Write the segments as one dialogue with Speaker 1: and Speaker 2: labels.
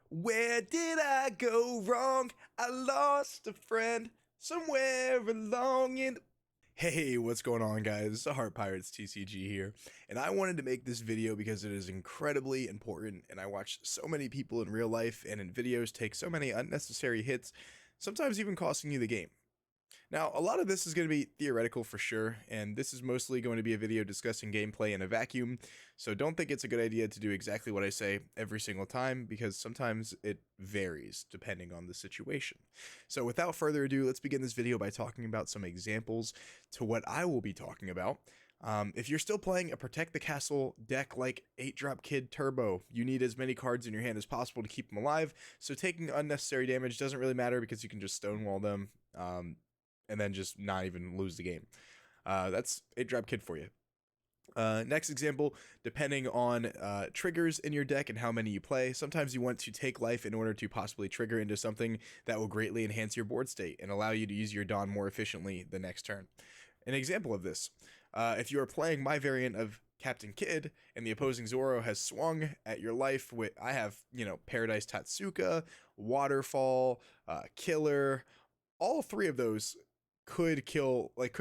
Speaker 1: Where did I go wrong? I lost a friend somewhere along in. Hey, what's going on, guys? It's the Heart Pirates TCG here, and I wanted to make this video because it is incredibly important, and I watch so many people in real life and in videos take so many unnecessary hits, sometimes even costing you the game. Now, a lot of this is going to be theoretical for sure, and this is mostly going to be a video discussing gameplay in a vacuum, so don't think it's a good idea to do exactly what I say every single time, because sometimes it varies depending on the situation. So without further ado, let's begin this video by talking about some examples to what I will be talking about. If you're still playing a Protect the Castle deck like 8-Drop Kid Turbo, you need as many cards in your hand as possible to keep them alive, so taking unnecessary damage doesn't really matter because you can just stonewall them. And then just not even lose the game. That's 8-Drop Kid for you. Next example, depending on triggers in your deck and how many you play, sometimes you want to take life in order to possibly trigger into something that will greatly enhance your board state and allow you to use your Dawn more efficiently the next turn. An example of this, if you are playing my variant of Captain Kidd and the opposing Zoro has swung at your life with, I have, Paradise Tatsuka, Waterfall, Killer, all three of those could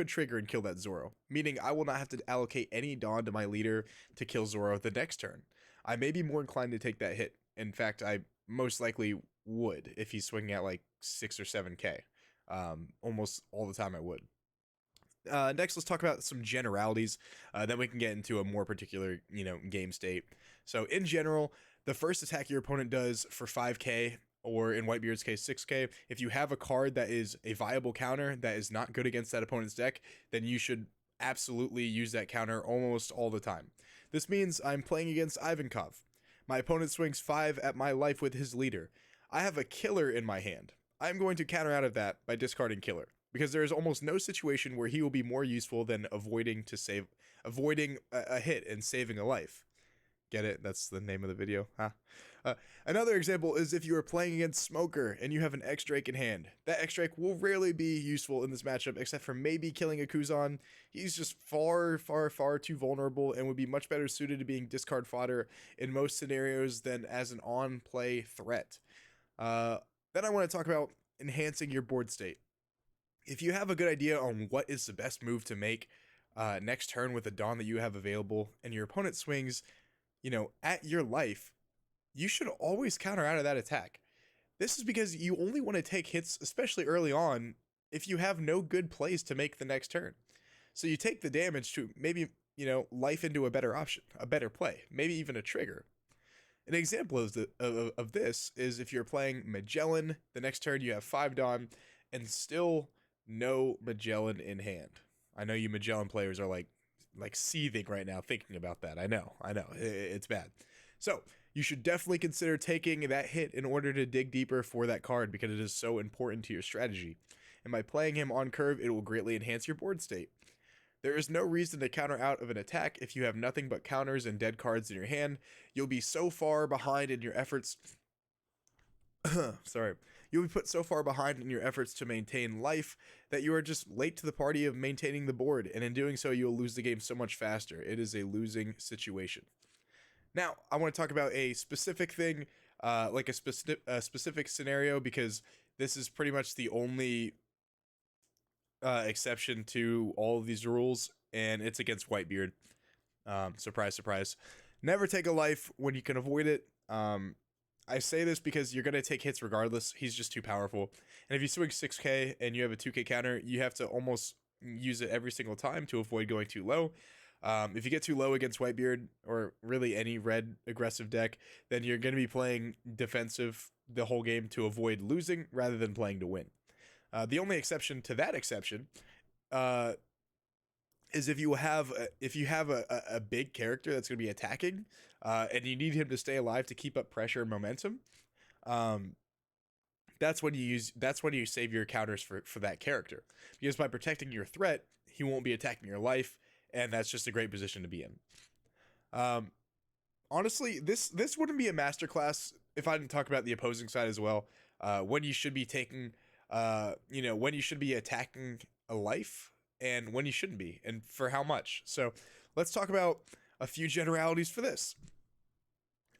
Speaker 1: trigger and kill that Zoro, meaning I will not have to allocate any Dawn to my leader to kill Zoro the next turn. I may be more inclined to take that hit. In fact, I most likely would if he's swinging at like 6 or 7k. Almost all the time I would. Next, let's talk about some generalities. Then we can get into a more particular, game state. So in general, the first attack your opponent does for 5k, or in Whitebeard's case 6k, if you have a card that is a viable counter that is not good against that opponent's deck, then you should absolutely use that counter almost all the time. This means I'm playing against Ivankov. My opponent swings 5 at my life with his leader. I have a Killer in my hand. I'm going to counter out of that by discarding Killer, because there is almost no situation where he will be more useful than avoiding a hit and saving a life. Get it? That's the name of the video, huh? Another example is if you are playing against Smoker and you have an X-Drake in hand. That X-Drake will rarely be useful in this matchup except for maybe killing a Kuzan. He's just far too vulnerable and would be much better suited to being discard fodder in most scenarios than as an on-play threat. Then I want to talk about enhancing your board state. If you have a good idea on what is the best move to make next turn with the Dawn that you have available and your opponent swings, at your life, you should always counter out of that attack. This is because you only want to take hits, especially early on, if you have no good plays to make the next turn. So you take the damage to maybe, life into a better option, a better play, maybe even a trigger. An example of this is if you're playing Magellan, the next turn you have 5 Dawn, and still no Magellan in hand. I know you Magellan players are like seething right now thinking about that. I know, it's bad. So you should definitely consider taking that hit in order to dig deeper for that card because it is so important to your strategy. And by playing him on curve, it will greatly enhance your board state. There is no reason to counter out of an attack if you have nothing but counters and dead cards in your hand. You'll be so far behind in your efforts. Sorry. You'll be put so far behind in your efforts to maintain life that you are just late to the party of maintaining the board, and in doing so, you'll lose the game so much faster. It is a losing situation. Now, I want to talk about a specific thing, like a specific scenario, because this is pretty much the only exception to all of these rules, and it's against Whitebeard. Surprise, surprise. Never take a life when you can avoid it. I say this because you're going to take hits regardless. He's just too powerful. And if you swing 6k and you have a 2k counter, you have to almost use it every single time to avoid going too low. If you get too low against Whitebeard, or really any red aggressive deck, then you're going to be playing defensive the whole game to avoid losing rather than playing to win. The only exception to that exception is if you have a big character that's going to be attacking, and you need him to stay alive to keep up pressure and momentum. That's when you save your counters for that character, because by protecting your threat, he won't be attacking your life, and that's just a great position to be in. Honestly, this wouldn't be a masterclass if I didn't talk about the opposing side as well. When you should be taking, when you should be attacking a life and when you shouldn't be, and for how much. So let's talk about a few generalities for this.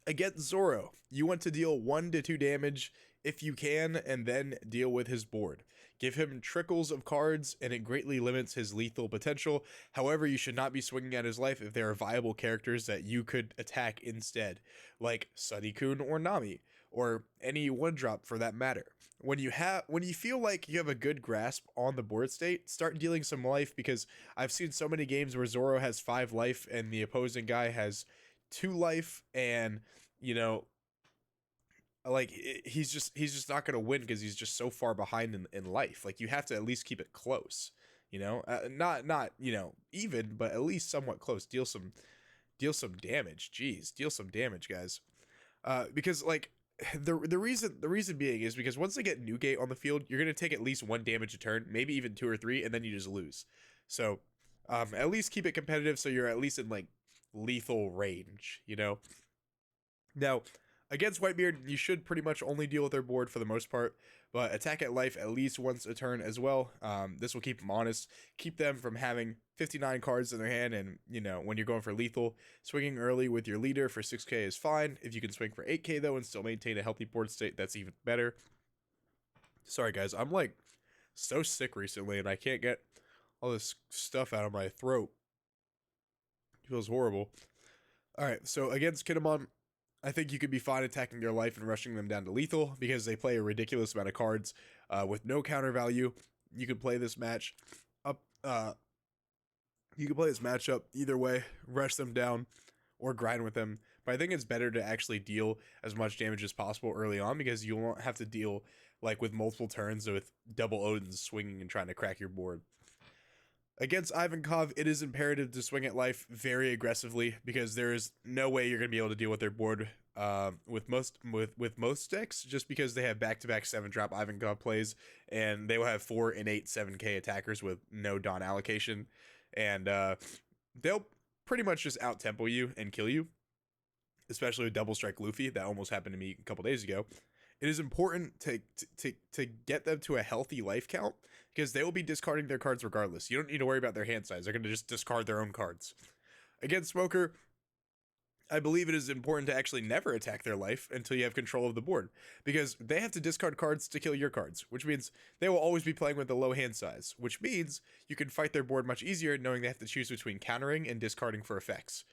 Speaker 1: Against Zoro, you want to deal 1 to 2 damage if you can, and then deal with his board. Give him trickles of cards, and it greatly limits his lethal potential. However, you should not be swinging at his life if there are viable characters that you could attack instead, like Sunny-kun or Nami, or any 1-drop for that matter. When you feel like you have a good grasp on the board state, start dealing some life, because I've seen so many games where Zoro has 5 life and the opposing guy has 2 life, and you know, like he's just not gonna win because he's just so far behind in life. Like, you have to at least keep it close, not even, but at least somewhat close. Deal some damage. Jeez, deal some damage, guys. Because like the reason being is because once they get Newgate on the field, you're gonna take at least 1 damage a turn, maybe even 2 or 3, and then you just lose. So at least keep it competitive, so you're at least in like lethal range. Now, against Whitebeard, you should pretty much only deal with their board for the most part, but attack at life at least once a turn as well. This will keep them honest, keep them from having 59 cards in their hand, and, when you're going for lethal, swinging early with your leader for 6k is fine. If you can swing for 8k, though, and still maintain a healthy board state, that's even better. Sorry, guys, I'm, like, so sick recently, and I can't get all this stuff out of my throat. It feels horrible. Alright, so against Kinemon, I think you could be fine attacking their life and rushing them down to lethal, because they play a ridiculous amount of cards with no counter value. You could play this match up. You can play this matchup either way, rush them down, or grind with them. But I think it's better to actually deal as much damage as possible early on, because you won't have to deal like with multiple turns with double Odins swinging and trying to crack your board. Against Ivankov, it is imperative to swing at life very aggressively, because there is no way you're going to be able to deal with their board with most decks, just because they have back-to-back 7-drop Ivankov plays, and they will have 4 and 8 7k attackers with no Dawn allocation, and they'll pretty much just out-tempo you and kill you, especially with Double Strike Luffy. That almost happened to me a couple days ago. It is important to get them to a healthy life count, because they will be discarding their cards regardless. You don't need to worry about their hand size. They're going to just discard their own cards. Against Smoker, I believe it is important to actually never attack their life until you have control of the board, because they have to discard cards to kill your cards, which means they will always be playing with a low hand size, which means you can fight their board much easier knowing they have to choose between countering and discarding for effects.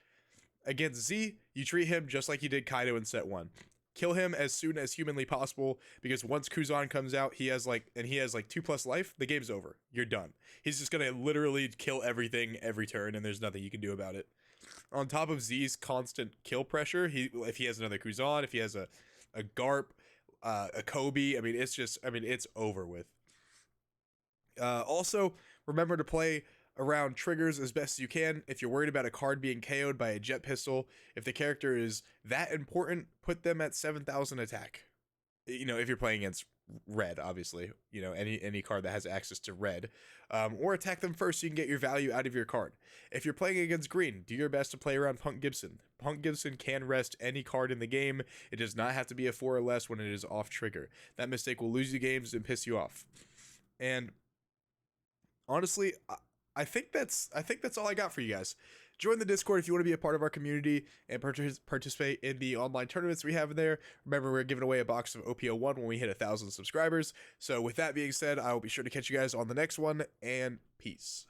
Speaker 1: Against Z, you treat him just like you did Kaido in set 1. Kill him as soon as humanly possible, because once Kuzan comes out, he has like 2+ life, the game's over. You're done. He's just gonna literally kill everything every turn, and there's nothing you can do about it. On top of Z's constant kill pressure, if he has another Kuzan, if he has a Garp, a Kobe, it's over with. Also, remember to play around triggers as best as you can. If you're worried about a card being KO'd by a jet pistol, if the character is that important, put them at 7,000 attack. If you're playing against red, obviously, any card that has access to red, or attack them first so you can get your value out of your card. If you're playing against green, do your best to play around Punk Gibson. Punk Gibson can rest any card in the game. It does not have to be a 4 or less when it is off trigger. That mistake will lose you games and piss you off. And honestly, I think that's all I got for you guys. Join the Discord if you want to be a part of our community and participate in the online tournaments we have in there. Remember, we're giving away a box of OPO1 when we hit 1,000 subscribers. So with that being said, I will be sure to catch you guys on the next one, and peace.